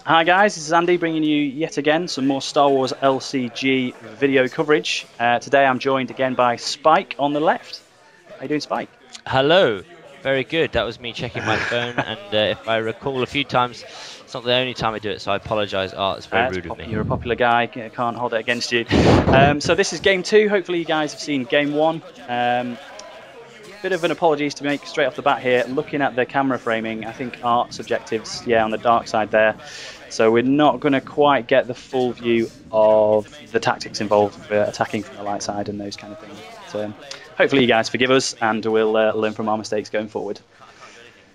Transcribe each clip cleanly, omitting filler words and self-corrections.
Hi guys, this is Andy bringing you yet again some more Star Wars LCG video coverage. Today I'm joined again by Spike on the left. How you doing, Spike? Hello. Very good. That was me checking my phone, and if I recall a few times, it's not the only time I do it, so I apologise. Oh, it's very rude of me. You're a popular guy, can't hold it against you. So this is game 2. Hopefully you guys have seen game 1. Bit of an apologies to make straight off the bat here. Looking at the camera framing, I think Art's objectives, on the dark side there. So we're not going to quite get the full view of the tactics involved for attacking from the light side and those kind of things. So hopefully you guys forgive us and we'll learn from our mistakes going forward.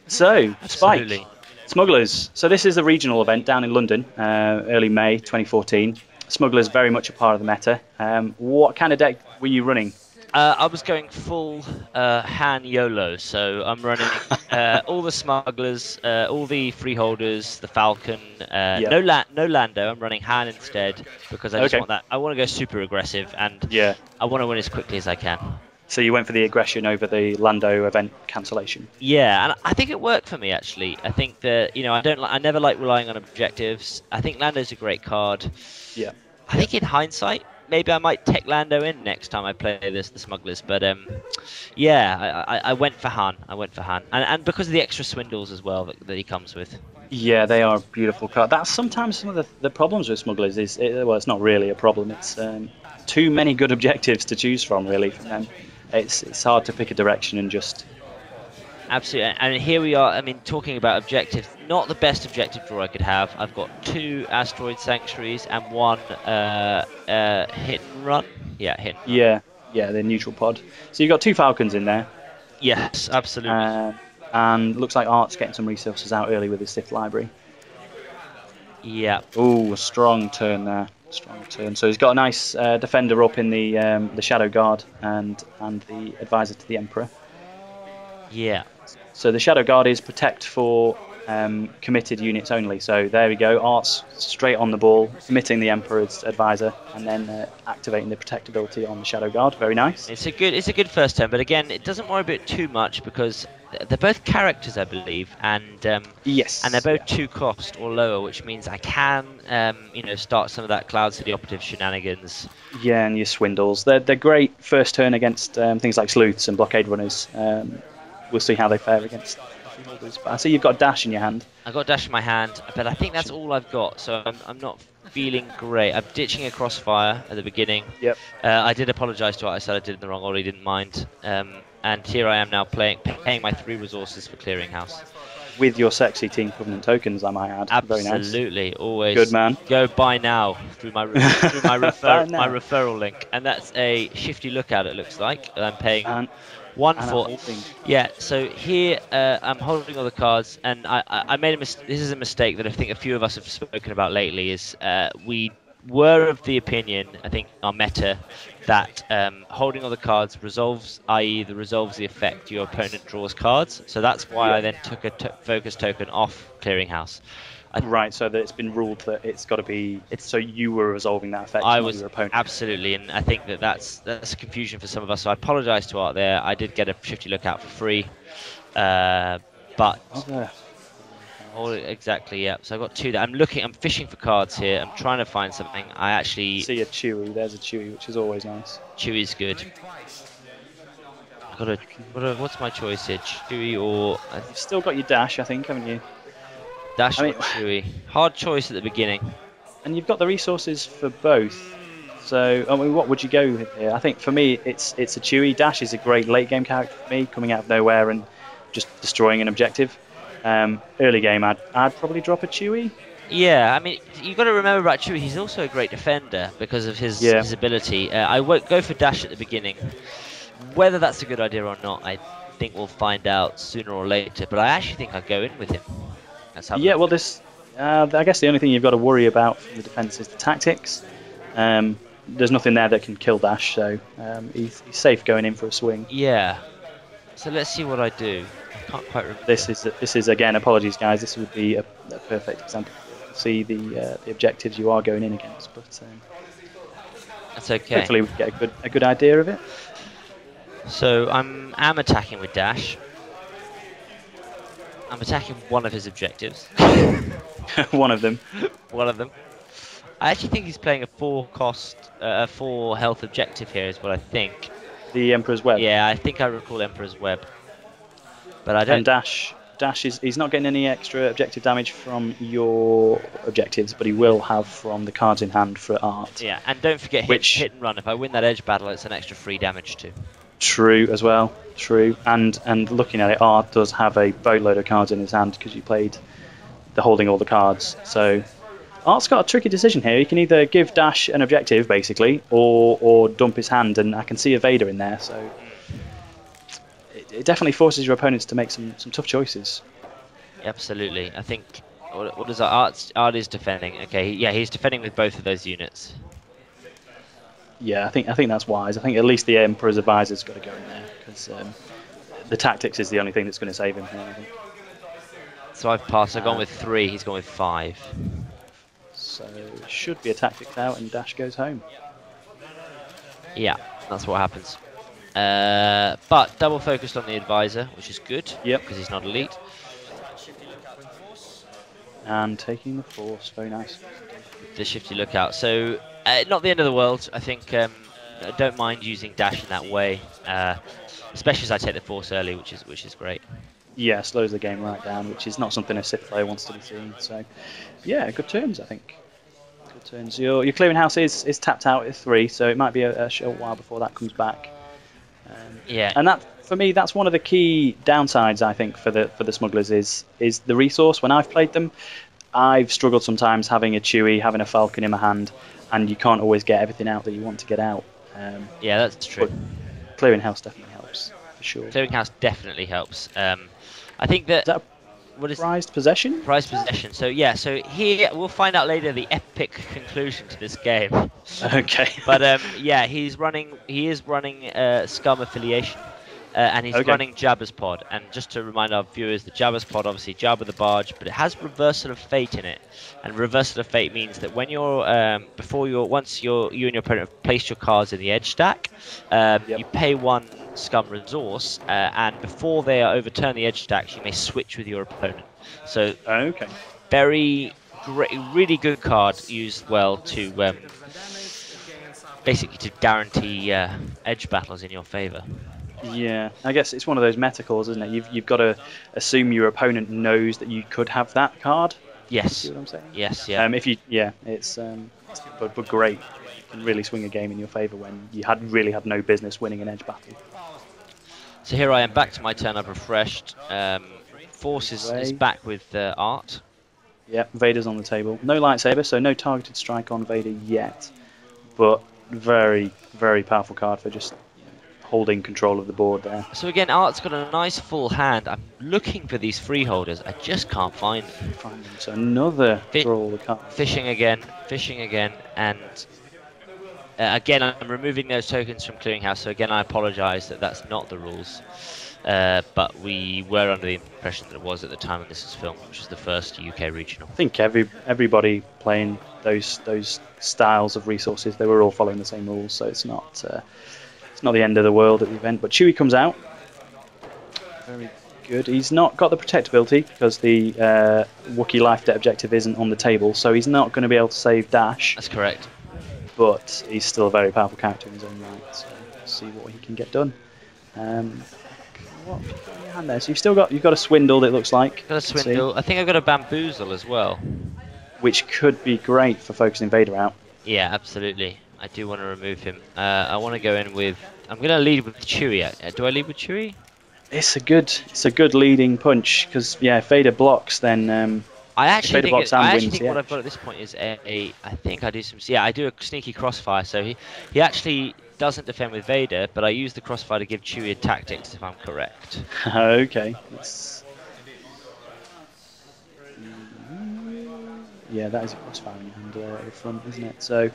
So, Absolutely. Spike, Smugglers. So this is a regional event down in London, early May 2014. Smugglers very much a part of the meta. What kind of deck were you running? I was going full Han YOLO, so I'm running all the smugglers, all the freeholders, the Falcon. Yep. No Lando. I'm running Han instead because I just want that. I want to go super aggressive, and I want to win as quickly as I can. So you went for the aggression over the Lando event cancellation. Yeah, and I think it worked for me actually. I think that I never like relying on objectives. I think Lando's a great card. Yeah. I think in hindsight, maybe I might take Lando in next time I play the Smugglers. But I went for Han. And because of the extra swindles as well that he comes with. Yeah, they are a beautiful card. That's sometimes some of the problems with Smugglers is, well, it's not really a problem. It's too many good objectives to choose from, really, from them. It's hard to pick a direction and just... Absolutely, and here we are, talking about objectives, not the best objective draw I could have. I've got 2 asteroid sanctuaries and 1 hit and run. Yeah, hit and run. Yeah, the neutral pod. So you've got 2 Falcons in there. Yes, absolutely. And looks like Art's getting some resources out early with his Sith library. Yeah. Ooh, a strong turn there. Strong turn. So he's got a nice defender up in the Shadow Guard and the advisor to the Emperor. Yeah. So the Shadow Guard is protect for committed units only. So there we go. Art's straight on the ball, committing the Emperor's advisor, and then activating the protect ability on the Shadow Guard. Very nice. It's a good first turn, but again, it doesn't worry about it too much because they're both characters, I believe, and yes, and they're both 2 cost or lower, which means I can start some of that Cloud City operative shenanigans. Yeah, and your swindles. They're great first turn against things like sleuths and blockade runners. We'll see how they fare against freeholders. But I see you've got a dash in your hand. I've got a dash in my hand, but I think that's all I've got, so I'm not feeling great. I'm ditching a crossfire at the beginning. Yep. I did apologise to what I said I did in the wrong order, he didn't mind. And here I am now paying my 3 resources for Clearinghouse. With your sexy Team Covenant tokens, I might add. Absolutely, Very nice. Always. Good man. Go buy now through my referral link, and that's a shifty lookout. It looks like I'm paying 1 for. Yeah. So here I'm holding all the cards, and I made a mistake. This is a mistake that I think a few of us have spoken about lately. Is we were of the opinion, I think, our meta, that holding all the cards resolves the effect your opponent draws cards. So that's why I then took a focus token off Clearinghouse. Right, so that it's been ruled that it's got to be. So you were resolving that effect, I not was your opponent. Absolutely, and I think that's a confusion for some of us. So I apologise to Art there. I did get a shifty lookout for free, but. Exactly, yeah. So I've got 2 there. I'm fishing for cards here. I'm trying to find something. I actually see a Chewie. There's a Chewie, which is always nice. Chewie's good. What's my choice here? Chewie or... You've still got your dash, I think, haven't you? Dash or Chewie. Hard choice at the beginning. And you've got the resources for both. So, what would you go with here? I think for me, it's a Chewie. Dash is a great late game character for me, coming out of nowhere and just destroying an objective. Early game, I'd probably drop a Chewie. Yeah, you've got to remember about Chewie. He's also a great defender because of his ability. I won't go for dash at the beginning. Whether that's a good idea or not, I think we'll find out sooner or later. But I actually think I'd go in with him. Well, I guess the only thing you've got to worry about from the defense is the tactics. There's nothing there that can kill dash, so he's safe going in for a swing. Yeah. So let's see what I do. I can't quite remember. This is again, apologies guys, this would be a perfect example to see the objectives you are going in against, but that's okay. Hopefully we get a good idea of it. So I'm attacking with dash. I'm attacking one of his objectives. One of them. One of them. I actually think he's playing a 4 health objective here, is what I think. The Emperor's Web. Yeah, I think I recall Emperor's Web. But I don't. And Dash he's not getting any extra objective damage from your objectives, but he will have from the cards in hand for art. Yeah, and don't forget hit and run. If I win that edge battle, it's an extra 3 damage too. True as well. True. And looking at it, Art does have a boatload of cards in his hand because you played the holding all the cards. So Art's got a tricky decision here. He can either give Dash an objective, basically, or dump his hand, and I can see a Vader in there, so it definitely forces your opponents to make some tough choices. Absolutely. I think what is Art is defending. Okay, yeah, he's defending with both of those units. Yeah, I think that's wise. I think at least the Emperor's Advisor's got to go in there because the tactics is the only thing that's going to save him here, I think. So I've passed. I've gone with 3. He's gone with 5. So it should be a tactics out, and Dash goes home. Yeah, that's what happens. But double focused on the Advisor, which is good. Yep. Because he's not elite. And taking the Force, very nice. The shifty lookout. So not the end of the world. I think I don't mind using Dash in that way, especially as I take the Force early, which is great. Yeah, slows the game right down, which is not something a Sith player wants to be seeing. So, yeah, good turns, I think. Good turns. Your clearing house is tapped out at 3, so it might be a short while before that comes back. Yeah. And that, for me, that's one of the key downsides, I think, for the smugglers is the resource. When I've played them, I've struggled sometimes having a Chewie, having a Falcon in my hand, and you can't always get everything out that you want to get out. Yeah, that's true. But clearing house definitely helps, for sure. Clearing house definitely helps. I think that... Is that a prized possession? Prized possession. So yeah, so here we'll find out later the epic conclusion to this game. Okay. But yeah, he is running Scum affiliation, and he's running Jabba's pod. And just to remind our viewers, the Jabba's pod, obviously Jabba the Barge, but it has Reversal of Fate in it. And Reversal of Fate means that when you're once you and your opponent have placed your cards in the edge stack, you pay 1 Scum resource, and before they overturn the edge stacks, you may switch with your opponent. So very great, really good card, used well to basically to guarantee edge battles in your favour. Yeah, I guess it's one of those meta calls, isn't it? You've got to assume your opponent knows that you could have that card. Yes. You see what I'm saying? Yes. Yeah. It's but great. You can really swing a game in your favour when you really had no business winning an edge battle. So here I am, back to my turn. I've refreshed. Force is back with Art. Yep, Vader's on the table. No lightsaber, so no targeted strike on Vader yet. But very, very powerful card for just holding control of the board there. So again, Art's got a nice full hand. I'm looking for these freeholders. I just can't find them. So another draw all the cards. Fishing again, and again, I'm removing those tokens from Clearinghouse. So again, I apologise that that's not the rules. But we were under the impression that it was at the time when this was filmed, which was the first UK regional. I think everybody playing those styles of resources, they were all following the same rules, so it's not the end of the world at the event. But Chewie comes out, very good. He's not got the protectability because the Wookiee life debt objective isn't on the table, so he's not going to be able to save Dash. That's correct. But he's still a very powerful character in his own right, so we'll see what he can get done. What have you got in your hand there? So you've got a Swindle, that looks like. Got a Swindle. I think I've got a Bamboozle as well, which could be great for focusing Vader out. Yeah, absolutely. I do want to remove him. I want to go in with. I'm going to lead with Chewie. Do I lead with Chewie? It's a good leading punch because if Vader blocks, then I actually think what I've got at this point is I think I do some. Yeah, I do a sneaky crossfire. So he actually doesn't defend with Vader, but I use the crossfire to give Chewie a tactics if I'm correct. Okay. Yeah, that is a crossfire in your hand at the front, isn't it? So,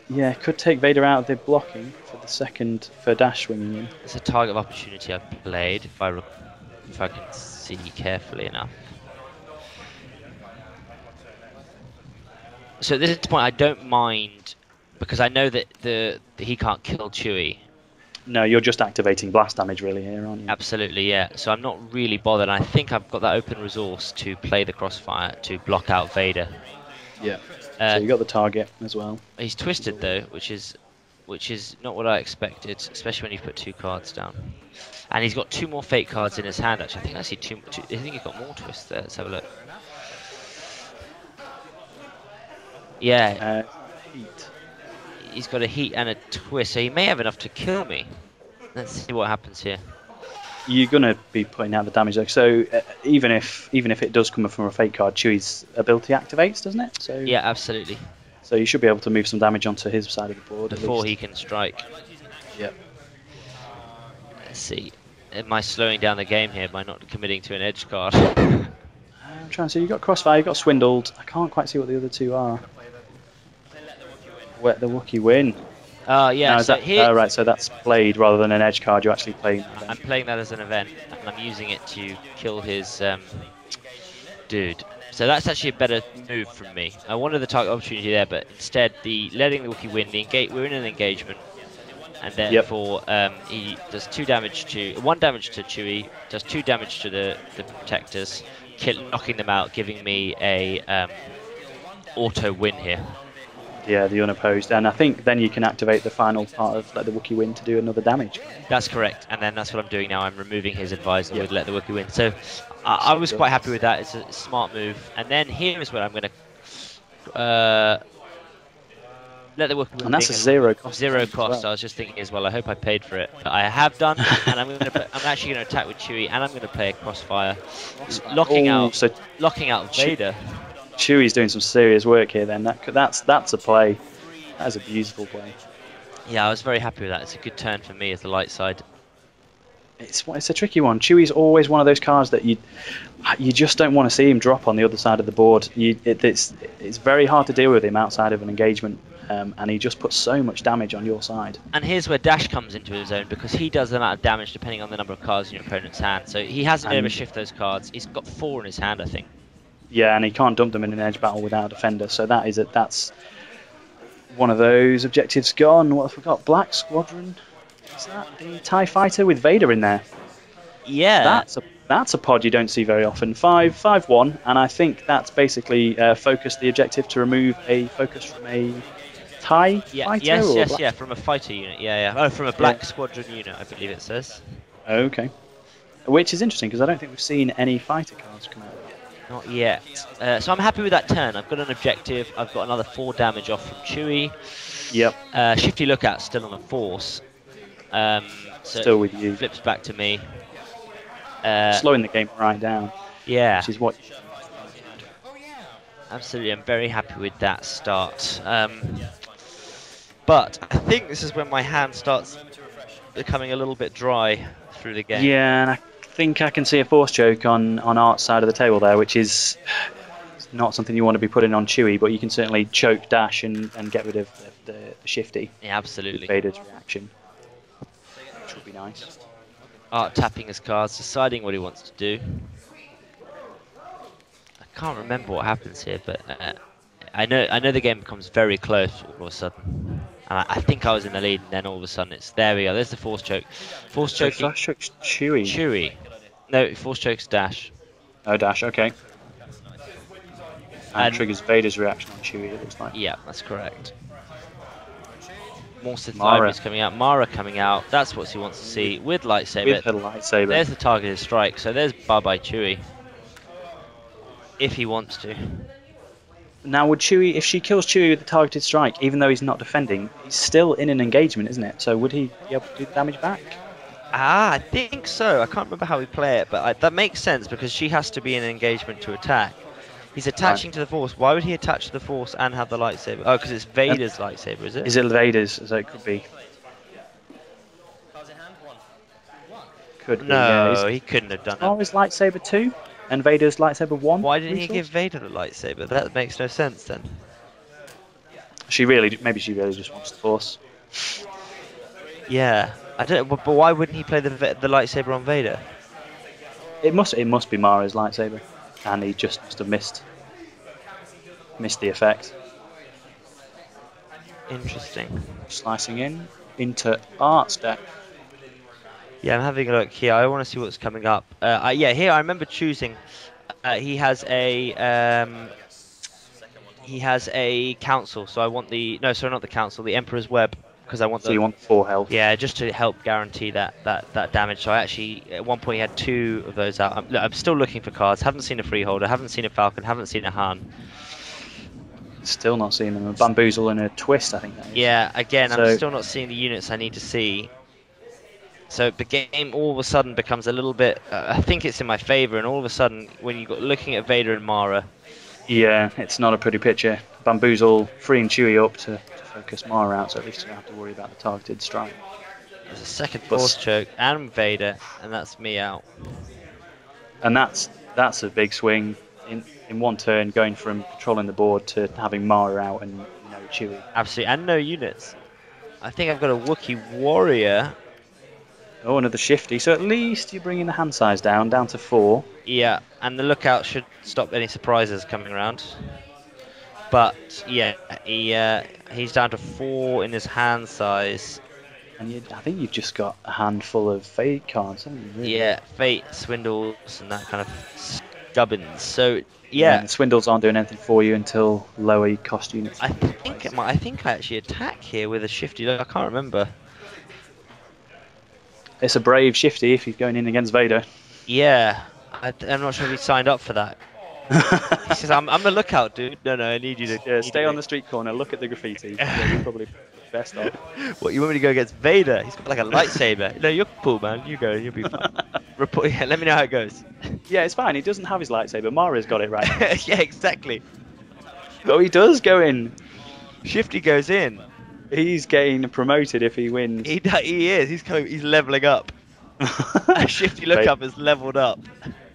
yeah, could take Vader out of the blocking for the second for Dash swinging in. It's a target of opportunity I've played, if I can see carefully enough. So at this point, I don't mind, because I know that he can't kill Chewie. No, you're just activating blast damage really here, aren't you? Absolutely, yeah. So I'm not really bothered. I think I've got that open resource to play the crossfire to block out Vader. Yeah. So you got the target as well. He's twisted though, which is not what I expected, especially when you put 2 cards down. And he's got 2 more fake cards in his hand. Actually, I think I see two. I think he's got more twists there. Let's have a look. Yeah. Heat. He's got a heat and a twist, so he may have enough to kill me. Let's see what happens here. You're gonna be putting out the damage though. So even if it does come from a fake card, Chewie's ability activates, doesn't it? So yeah, absolutely. So you should be able to move some damage onto his side of the board before he can strike. Yep. Let's see. Am I slowing down the game here by not committing to an edge card? I'm trying to see. You got crossfire, you got swindled. I can't quite see what the other 2 are. Where the Wookiee win. Yeah. Now, so here, right, so that's played rather than an edge card. You're actually playing. I'm playing that as an event, and I'm using it to kill his dude. So that's actually a better move from me. I wanted the target opportunity there, but instead, letting the Wookiee win. We're in an engagement, and therefore he does 1 damage to Chewie, does 2 damage to the protectors, knocking them out, giving me a auto win here. Yeah, the unopposed, and I think then you can activate the final part of Let the Wookiee Win to do another damage. That's correct, and then that's what I'm doing now. I'm removing his advisor with Let the Wookiee Win. So I was quite happy with that. It's a smart move. And then here is where I'm going to Let the Wookiee Win. And that's a 0 cost. 0 cost. Well. I was just thinking as well. I hope I paid for it, but I have done. And I'm actually going to attack with Chewie, and I'm going to play a crossfire, locking out Vader. Chewie's doing some serious work here. Then that's a play. That is a beautiful play. Yeah, I was very happy with that. It's a good turn for me as the light side. It's a tricky one. Chewie's always one of those cards that you just don't want to see him drop on the other side of the board. It's very hard to deal with him outside of an engagement, and he just puts so much damage on your side. And here's where Dash comes into his own, because he does the amount of damage depending on the number of cards in your opponent's hand. So he hasn't been able to shift those cards. He's got 4 in his hand, I think. Yeah, and he can't dump them in an edge battle without a defender. So that's one of those objectives gone. What have we got? Black Squadron. Is that the TIE Fighter with Vader in there? Yeah. That's a pod you don't see very often. 5-1, and I think that's basically focused the objective to remove a focus from a TIE fighter? Yes, from a fighter unit. Yeah. Oh, from a Black Squadron unit, I believe it says. Okay. Which is interesting, because I don't think we've seen any fighter cards come out yet. Not yet. So I'm happy with that turn. I've got an objective. I've got another 4 damage off from Chewie. Yep. Shifty Lookout still on the Force. So still with you. Flips back to me. Slowing the game right down. Yeah. Which is what. Absolutely, I'm very happy with that start. But I think this is when my hand starts becoming a little bit dry through the game. Yeah, and I think I can see a force choke on Art's side of the table there, which is not something you want to be putting on Chewie, but you can certainly choke Dash and get rid of the Shifty. Yeah, absolutely. With Vader's reaction, which would be nice. Art tapping his cards, deciding what he wants to do. I can't remember what happens here, but I know the game becomes very close all of a sudden. And I think I was in the lead, and then all of a sudden there we go. There's the force choke. Force choking. So Dash chokes Chewie. Chewie. No, force chokes Dash. Oh, Dash. Okay. And triggers Vader's reaction on Chewie. It looks like. Yeah, that's correct. More Sith libraries coming out. Mara coming out. That's what he wants to see with lightsaber. With her lightsaber. There's the targeted strike. So there's bye-bye Chewie. If he wants to. Now, would Chewie, if she kills Chewie with the targeted strike, even though he's not defending, he's still in an engagement, isn't it? So would he be able to do the damage back? I think so. I can't remember how we play it, but that makes sense because she has to be in an engagement to attack. He's attaching to the Force. Why would he attach to the Force and have the lightsaber? Oh, because it's Vader's lightsaber, is it? Is it Vader's? So it could be. Could be. No, he couldn't have done it. Oh, his lightsaber 2 and Vader's lightsaber 1. Why didn't he give Vader the lightsaber? That makes no sense then. Maybe she really just wants the Force. Yeah, I don't. But why wouldn't he play the lightsaber on Vader? It must be Mara's lightsaber, and he just must have missed the effect. Interesting. Slicing into Art's deck. Yeah, I'm having a look here. I want to see what's coming up. Yeah, here I remember choosing. He has a council, so I want the no, sorry, not the council, the Emperor's Web, because I want So you want 4 health. yeah, just to help guarantee that damage. So I actually at one point he had 2 of those out. I'm still looking for cards. Haven't seen a Freeholder. Haven't seen a Falcon. Haven't seen a Han. Still not seeing them. A Bamboozle and a Twist, I think that is. Yeah, again, so, I'm still not seeing the units I need to see. So the game all of a sudden becomes a little bit. I think it's in my favour, and all of a sudden, when you're looking at Vader and Mara. Yeah, it's not a pretty picture. Bamboozle freeing Chewie up to focus Mara out, so at least you don't have to worry about the targeted strike. There's a second Force Choke and Vader, and that's me out. And that's a big swing in one turn, going from controlling the board to having Mara out and no Chewie. Absolutely, and no units. I think I've got a Wookiee Warrior. Oh, another shifty. So at least you're bringing the hand size down to 4. Yeah, and the lookout should stop any surprises coming around. But yeah, he's down to 4 in his hand size. And I think you've just got a handful of Fate cards, haven't you? Really? Yeah, Fate, Swindles, and that kind of gubbins. So yeah, the Swindles aren't doing anything for you until lower cost units. I think I actually attack here with a shifty. I can't remember. It's a brave shifty if he's going in against Vader. Yeah, I'm not sure if he signed up for that. He says, I'm a lookout, dude. No, I need you to... Yeah, stay on the street corner, look at the graffiti. Yeah, you're probably best off. What, you want me to go against Vader? He's got like a lightsaber. No, you're cool, man. You go, you'll be fine. Report, yeah, let me know how it goes. Yeah, it's fine. He doesn't have his lightsaber. Mara's got it right. Yeah, exactly. Oh, he does go in. Shifty goes in. He's getting promoted if he wins. He is. He's leveling up. Shifty look up has leveled up.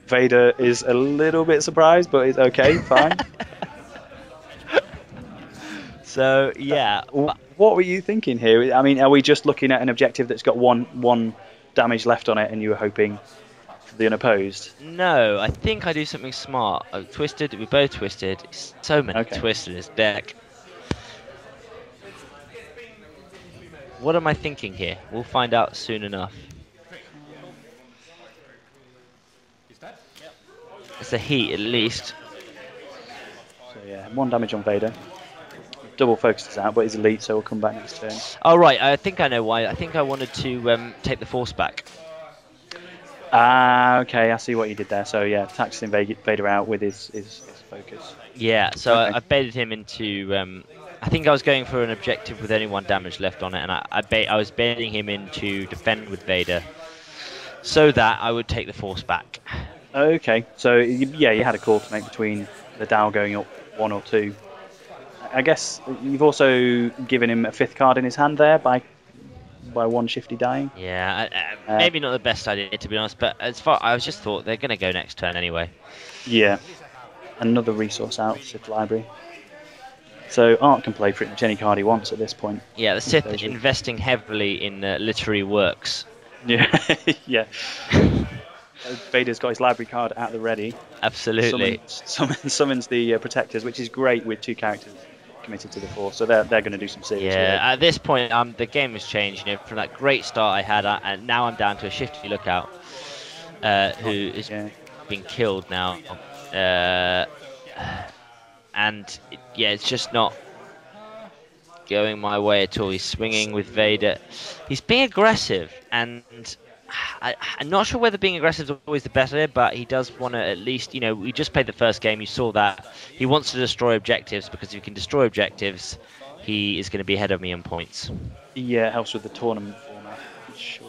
Vader is a little bit surprised, but it's okay, fine. So yeah, what were you thinking here? I mean, are we just looking at an objective that's got one damage left on it, and you were hoping for the unopposed? No, I think I do something smart. Twisted. We both twisted. So many twists in his deck. What am I thinking here? We'll find out soon enough. It's a heat at least. So yeah, 1 damage on Vader. Double focuses out, but he's elite, so we'll come back next turn. Oh right, I think I know why. I think I wanted to take the Force back. Okay, I see what you did there. So yeah, taxing Vader out with his focus. Yeah, so I baited him into... I think I was going for an objective with only 1 damage left on it, and I was baiting him into defend with Vader, so that I would take the Force back. Okay, so yeah, you had a call to make between the Dow going up 1 or 2. I guess you've also given him a 5th card in his hand there by 1 shifty dying. Yeah, maybe not the best idea to be honest, but as far I just thought they're going to go next turn anyway. Yeah, another resource out, Sith Library. So Art can play pretty much any card he wants at this point. Yeah, the Sith investing heavily in literary works. Yeah, yeah. Vader's got his library card at the ready. Absolutely. Summons the Protectors, which is great with 2 characters committed to the Force. So they're going to do some serious work. At this point, the game has changed. You know, from that great start I had, and now I'm down to a shifty lookout who is being killed now. And it's just not going my way at all. He's swinging with Vader. He's being aggressive, and I'm not sure whether being aggressive is always the best idea, but he does want to at least, we just played the first game, you saw that. He wants to destroy objectives, because if he can destroy objectives, he is going to be ahead of me on points. Yeah, it helps with the tournament format, sure.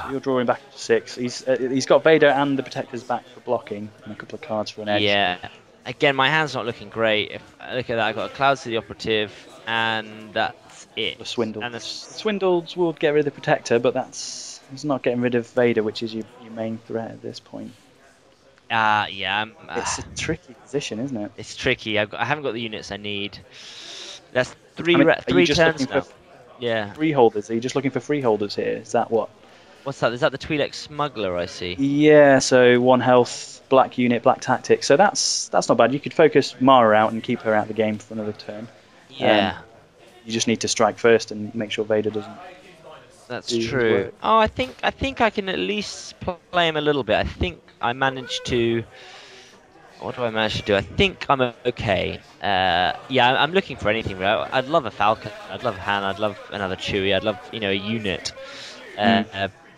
So you're drawing back to 6. He's got Vader and the Protectors back for blocking, and a couple of cards for an edge. Yeah. Again, my hand's not looking great. If I look at that, I've got a Clouds to the Operative, and that's it. The Swindles. And the Swindles will get rid of the Protector, but he's not getting rid of Vader, which is your main threat at this point. Yeah. It's a tricky position, isn't it? It's tricky. I haven't got the units I need. That's three turns now. Yeah. Freeholders. Are you just looking for freeholders here? Is that what? What's that? Is that the Twi'lek Smuggler I see? Yeah, so 1 health, black unit, black tactic. So that's not bad. You could focus Mara out and keep her out of the game for another turn. Yeah. You just need to strike first and make sure Vader doesn't That's true. Oh, I think I can at least play him a little bit. I think I managed to. What do I manage to do? I think I'm okay. Yeah, I'm looking for anything. Right? I'd love a Falcon. I'd love Han. I'd love another Chewie. I'd love a unit.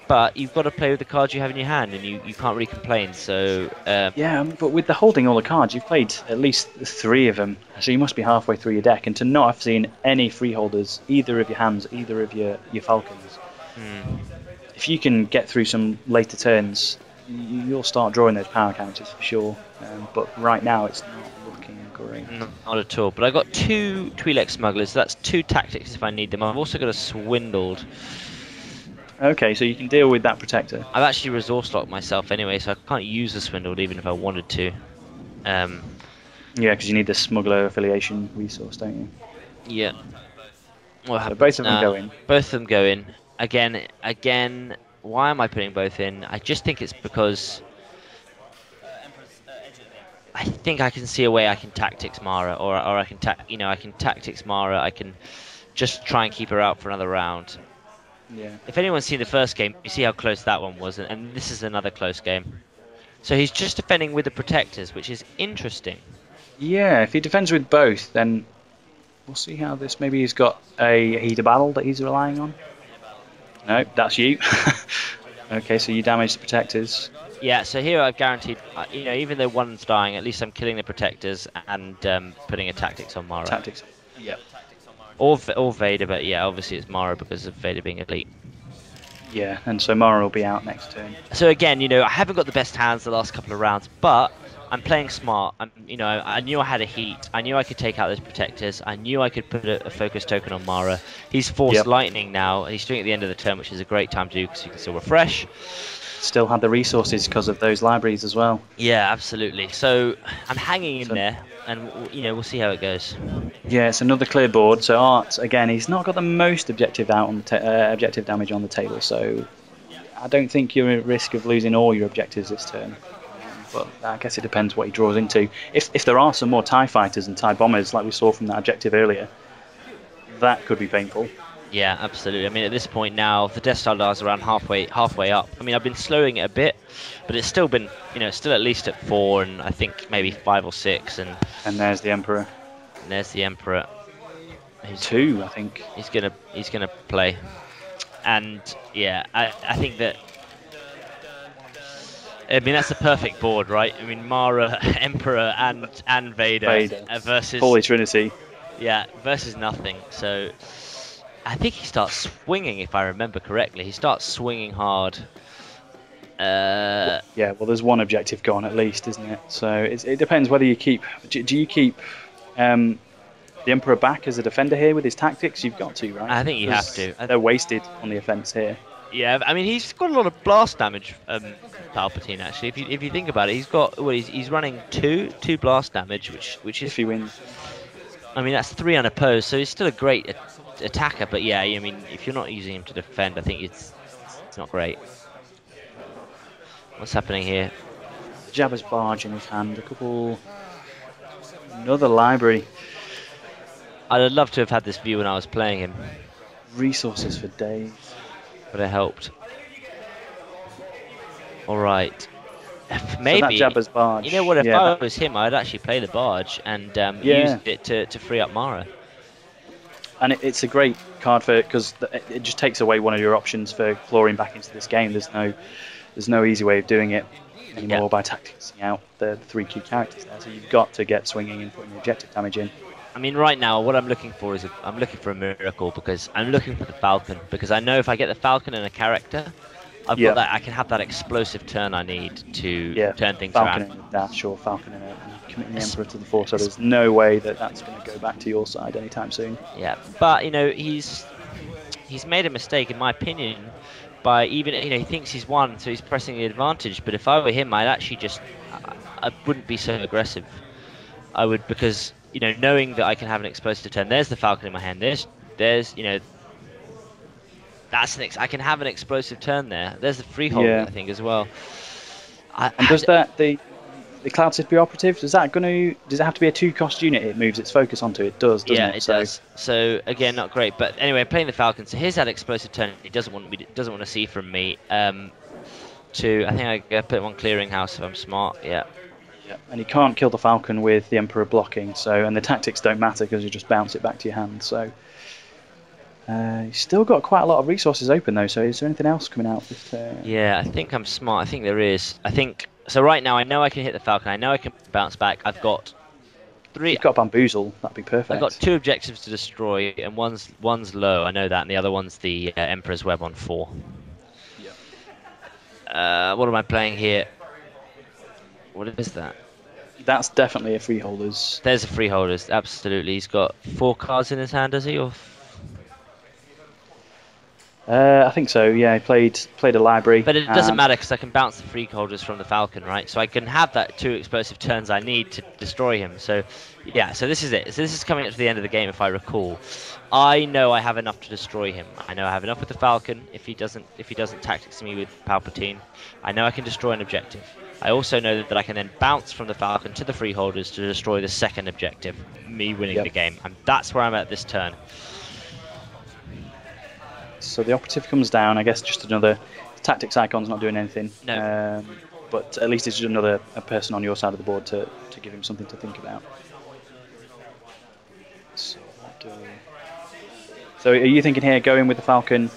But you've got to play with the cards you have in your hand, and you can't really complain. So yeah, but with the holding all the cards, you've played at least 3 of them, so you must be halfway through your deck. And to not have seen any freeholders, either of your hands, either of your Falcons, if you can get through some later turns, you'll start drawing those power counters for sure. But right now, it's not looking great. Not at all. But I got 2 Twi'lek smugglers. So that's 2 tactics if I need them. I've also got a swindled. Okay, so you can deal with that protector. I've actually resource locked myself anyway, so I can't use the swindled even if I wanted to. Yeah, because you need the smuggler affiliation resource, don't you? Yeah. So both of them go in. Both of them go in. Again. Why am I putting both in? I just think it's because I think I can see a way I can tactics Mara, or I can I can tactics Mara. I can just try and keep her out for another round. Yeah. If anyone's seen the first game, you see how close that one was, and this is another close game. So he's just defending with the protectors, which is interesting. Yeah, if he defends with both, then we'll see how this. Maybe he's got a heat of battle that he's relying on. No, that's you. Okay, so you damage the protectors. Yeah, so here I've guaranteed, even though one's dying, at least I'm killing the protectors and putting a tactics on Mara. Tactics, yeah. Or Vader, but yeah, obviously it's Mara because of Vader being elite. Yeah, and so Mara will be out next turn. So again, I haven't got the best hands the last couple of rounds, but I'm playing smart. I knew I had a heat. I knew I could take out those protectors. I knew I could put a focus token on Mara. He's forced lightning now. He's doing it at the end of the turn, which is a great time to do because you can still refresh. Still had the resources because of those libraries as well. Yeah, absolutely. So I'm hanging in there, and we'll see how it goes. Yeah, it's another clear board. So Art, again, he's not got the most objective objective damage on the table. So I don't think you're at risk of losing all your objectives this turn. But I guess it depends what he draws into. If there are some more TIE fighters and TIE bombers, like we saw from that objective earlier, that could be painful. Yeah, absolutely. I mean, at this point now, the Death Star is around halfway up. I mean, I've been slowing it a bit, but it's still been, still at least at 4, and I think maybe 5 or 6. And there's the Emperor. And there's the Emperor. He's 2, I think. He's gonna play, and yeah, I think that. I mean, that's the perfect board, right? I mean, Mara, Emperor, and Vader. Versus Holy Trinity. Yeah, versus nothing. So I think he starts swinging, if I remember correctly. He starts swinging hard. Yeah, well, there's one objective gone at least, isn't it? So it depends whether you keep. Do you keep the Emperor back as a defender here with his tactics? You've got to, right? I think you have to. They're wasted on the offense here. Yeah, I mean, he's got a lot of blast damage, Palpatine, actually. If you think about it, he's running two blast damage, which is, if he wins. I mean, that's 3 unopposed, so he's still a great attacker. But yeah, I mean, if you're not using him to defend, I think it's not great. What's happening here? Jabba's barge in his hand. Another library. I'd have loved to have had this view when I was playing him. Resources for days. Would have helped. All right. Maybe. So that Jabba's barge. You know what? If I was him, I'd actually play the barge and use it to free up Mara. And it's a great card because it just takes away one of your options for clawing back into this game. There's no easy way of doing it anymore by tacticsing out the 3 key characters there. So you've got to get swinging and putting the objective damage in. I mean, right now, what I'm looking for is I'm looking for a miracle because I'm looking for the Falcon. Because I know if I get the Falcon and a character, I've got that. I can have that explosive turn I need to turn things Falcon around. And a dash or Falcon and committing the Emperor to the Force. So there's no way that's going to go back to your side anytime soon. Yeah, but he's made a mistake in my opinion by even he thinks he's won, so he's pressing the advantage. But if I were him, I'd actually I wouldn't be so aggressive. I would because. Knowing that I can have an explosive turn. There's the Falcon in my hand. There's I can have an explosive turn there. There's the freehold, I think, as well. And does that the the Cloud City operative, does it have to be a 2-cost unit it moves its focus onto? It does, doesn't it? Yeah, it does. So again, not great. But anyway, playing the Falcon. So here's that explosive turn he doesn't want to see from me. I think I put one clearinghouse if I'm smart. Yeah. Yeah, and you can't kill the Falcon with the Emperor blocking. So, and the tactics don't matter because you just bounce it back to your hand. So, you've still got quite a lot of resources open though. So, is there anything else coming out this turn? Yeah, I think I'm smart. I think there is. I think so. Right now, I know I can hit the Falcon. I know I can bounce back. I've got 3. You've got Bamboozle. That'd be perfect. I've got 2 objectives to destroy, and one's low. I know that, and the other one's the Emperor's Web on 4. Yeah. What am I playing here? What is that? That's definitely a freeholders. There's a freeholders. Absolutely. He's got 4 cards in his hand, does he? Or I think so. Yeah, he played a library. But it doesn't matter because I can bounce the freeholders from the Falcon, right? So I can have that 2 explosive turns I need to destroy him. So yeah, so this is it. So this is coming up to the end of the game, if I recall. I know I have enough to destroy him. I know I have enough with the Falcon. If he doesn't tactics me with Palpatine, I know I can destroy an objective. I also know that I can then bounce from the Falcon to the freeholders to destroy the second objective, me winning the game. And that's where I'm at this turn. So the operative comes down. I guess just another tactics icon's not doing anything. No. But at least it's just another person on your side of the board to give him something to think about. So are you thinking here going with the Falcon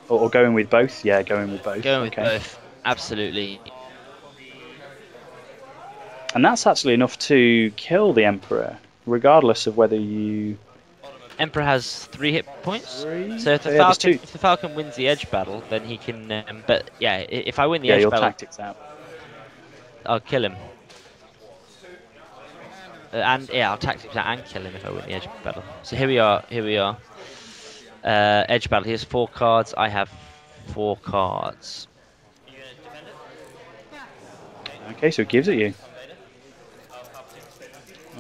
or going with both? Yeah, going with both. Going with both. Absolutely. And that's actually enough to kill the Emperor, regardless of whether you... Emperor has 3 hit points. 3? So if the Falcon wins the edge battle, then he can... but yeah, if I win the edge battle... tactics out. I'll kill him. And yeah, I'll tactics out and kill him if I win the edge battle. So here we are. Edge battle. He has 4 cards. I have 4 cards. Okay, so it gives it you.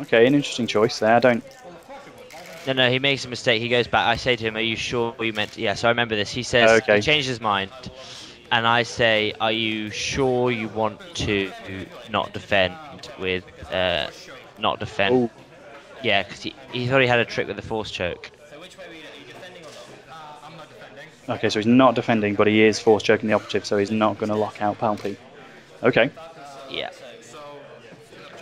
Okay, an interesting choice there. I don't... No, he makes a mistake. He goes back. I say to him, "Are you sure you meant?" Yeah, so I remember this. He says he changed his mind, and I say, "Are you sure you want to not defend with not defend?" Ooh. Yeah, because he thought he had a trick with the force choke. Okay, so he's not defending, but he is force choking the operative, so he's not going to lock out Palpy. Okay. Yeah.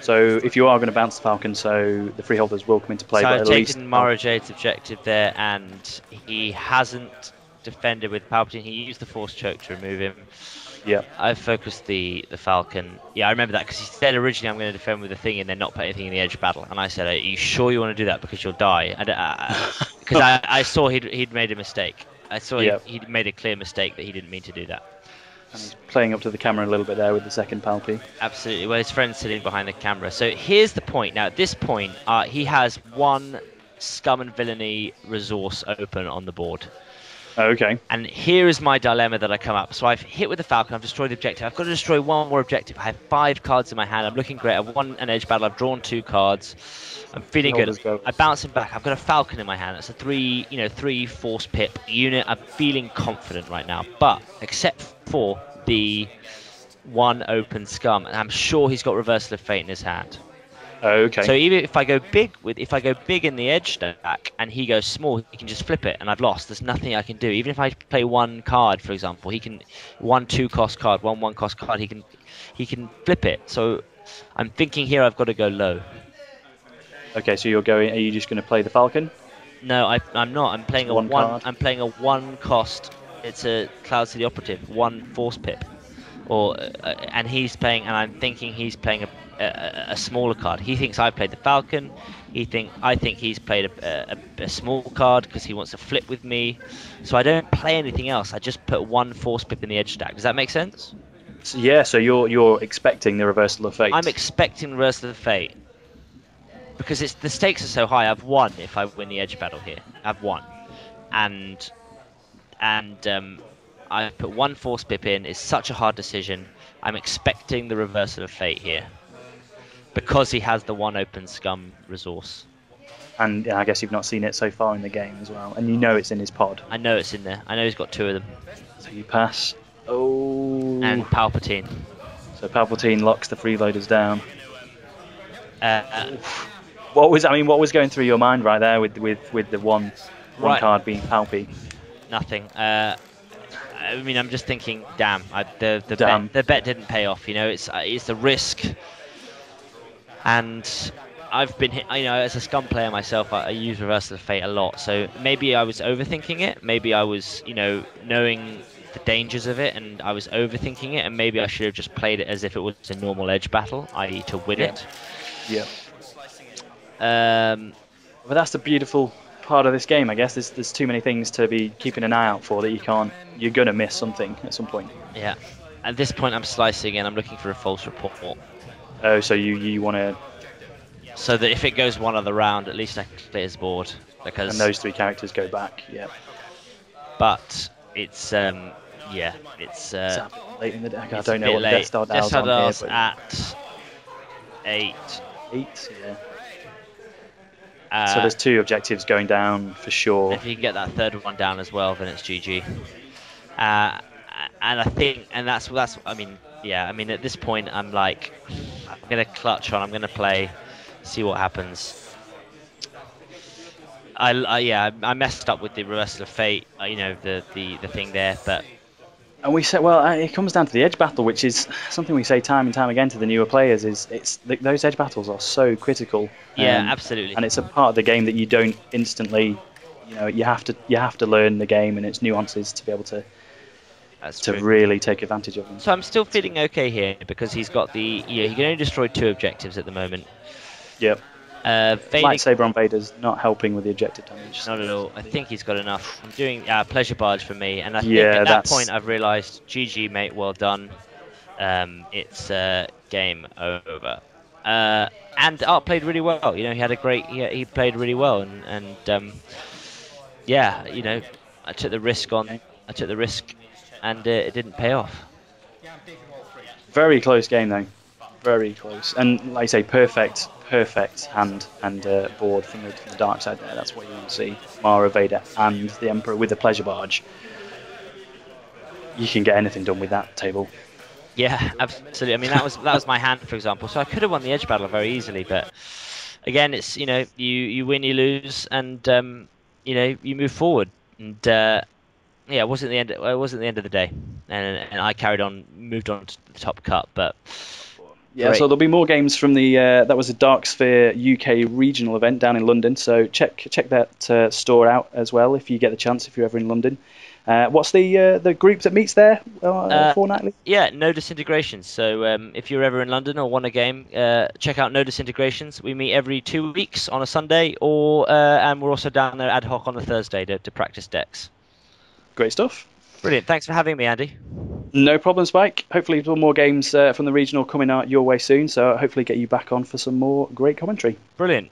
So if you are going to bounce the Falcon, so the freeholders will come into play. So but I've taken Mara Jade's objective there, and he hasn't defended with Palpatine. He used the force choke to remove him. Yeah. I've focused the Falcon. Yeah, I remember that because he said originally I'm going to defend with the thing and then not put anything in the edge battle. And I said, "Are you sure you want to do that because you'll die?" Because I saw he'd made a mistake. I saw he'd made a clear mistake that he didn't mean to do that. And he's playing up to the camera a little bit there with the second Palpy. Absolutely. Well, his friend's sitting behind the camera. So here's the point. Now, at this point, he has 1 scum and villainy resource open on the board. Okay. And here is my dilemma that I come up. So I've hit with the Falcon. I've destroyed the objective. I've got to destroy 1 more objective. I have 5 cards in my hand. I'm looking great. I've won an edge battle. I've drawn 2 cards. I'm feeling good. I bounce him back. I've got a Falcon in my hand. That's a 3 force pip unit. I'm feeling confident right now. But except for the 1 open scum, and I'm sure he's got Reversal of Fate in his hand. Okay. So even if I go big in the edge stack and he goes small, he can just flip it, and I've lost. There's nothing I can do. Even if I play 1 card, for example, he can 1 2-cost card, 1 1-cost card. He can flip it. So I'm thinking here I've got to go low. Okay, so you're going. Are you just going to play the Falcon? No, I'm not. I'm playing one card. I'm playing a 1-cost. It's a Cloud City operative, 1 force pip, and he's playing. And I'm thinking he's playing a smaller card. He thinks I played the Falcon. I think he's played a small card because he wants to flip with me. So I don't play anything else. I just put 1 force pip in the edge stack. Does that make sense? So, yeah. So you're expecting the Reversal of Fate. I'm expecting Reversal of Fate. Because the stakes are so high. I've won if I win the edge battle here. I've won, and I put 1 force pip in. It's such a hard decision. I'm expecting the Reversal of Fate here because he has the 1 open scum resource. And I guess you've not seen it so far in the game as well, and you know it's in his pod. I know it's in there. I know he's got 2 of them. So you pass. Oh. And Palpatine. So Palpatine locks the freeloaders down. What was going through your mind right there with the one card being Palpy? Nothing. I mean, I'm just thinking, damn, the bet didn't pay off. You know, it's the risk, and I've been hit. You know, as a scum player myself, I use Reversal of Fate a lot. So maybe I was overthinking it. Maybe I was, knowing the dangers of it, and I was overthinking it. And maybe I should have just played it as if it was a normal edge battle, i.e., to win it. Yeah. But that's the beautiful part of this game, I guess. There's too many things to be keeping an eye out for that you're gonna miss something at some point. Yeah. At this point, I'm slicing and I'm looking for a false report. Oh, so you want to... So that if it goes one other round, at least I can clear his board. Because... And those 3 characters go back, yeah. But it's, it's... late in the deck. I don't know what the Death Star dial's on here, but... at 8. 8, yeah. So there's 2 objectives going down for sure. If you can get that third one down as well, then it's GG. And I think, and that's I mean, yeah, I mean at this point I'm like, I'm gonna clutch on, I'm gonna play, see what happens. I messed up with the Reversal of Fate, the thing there, but. And we said, well, it comes down to the edge battle, which is something we say time and time again to the newer players. Those edge battles are so critical. Yeah, absolutely. And it's a part of the game that you don't instantly, you have to learn the game and its nuances to be able to really take advantage of them. So I'm still feeling okay here because he's got he can only destroy 2 objectives at the moment. Yep. Vader, Lightsaber on Vader's not helping with the objective damage. Not at all. I think he's got enough. I'm doing Pleasure Barge for me, and I think at that point I've realised, GG mate, well done. It's game over. And Art played really well. He had a great. He played really well, and I took the risk on. I took the risk, and it didn't pay off. Very close game though. Very close, and like I say, perfect hand and board from the dark side there. That's what you want to see. Mara, Vader, and the Emperor with the Pleasure Barge. You can get anything done with that table. Yeah, absolutely. I mean, that was my hand, for example. So I could have won the edge battle very easily, but again, it's you win, you lose, and you move forward. And it wasn't the end. It wasn't the end of the day, and I moved on to the top cut, but. Yeah, great. So there'll be more games from the that was a Dark Sphere UK regional event down in London. So check that store out as well if you get the chance, if you're ever in London. What's the group that meets there fortnightly? Yeah, No Disintegrations. So if you're ever in London or want a game, check out No Disintegrations. We meet every 2 weeks on a Sunday, and we're also down there ad hoc on a Thursday to practice decks. Great stuff. Brilliant. Thanks for having me, Andy. No problem, Spike. Hopefully more games from the regional coming out your way soon, so hopefully get you back on for some more great commentary. Brilliant.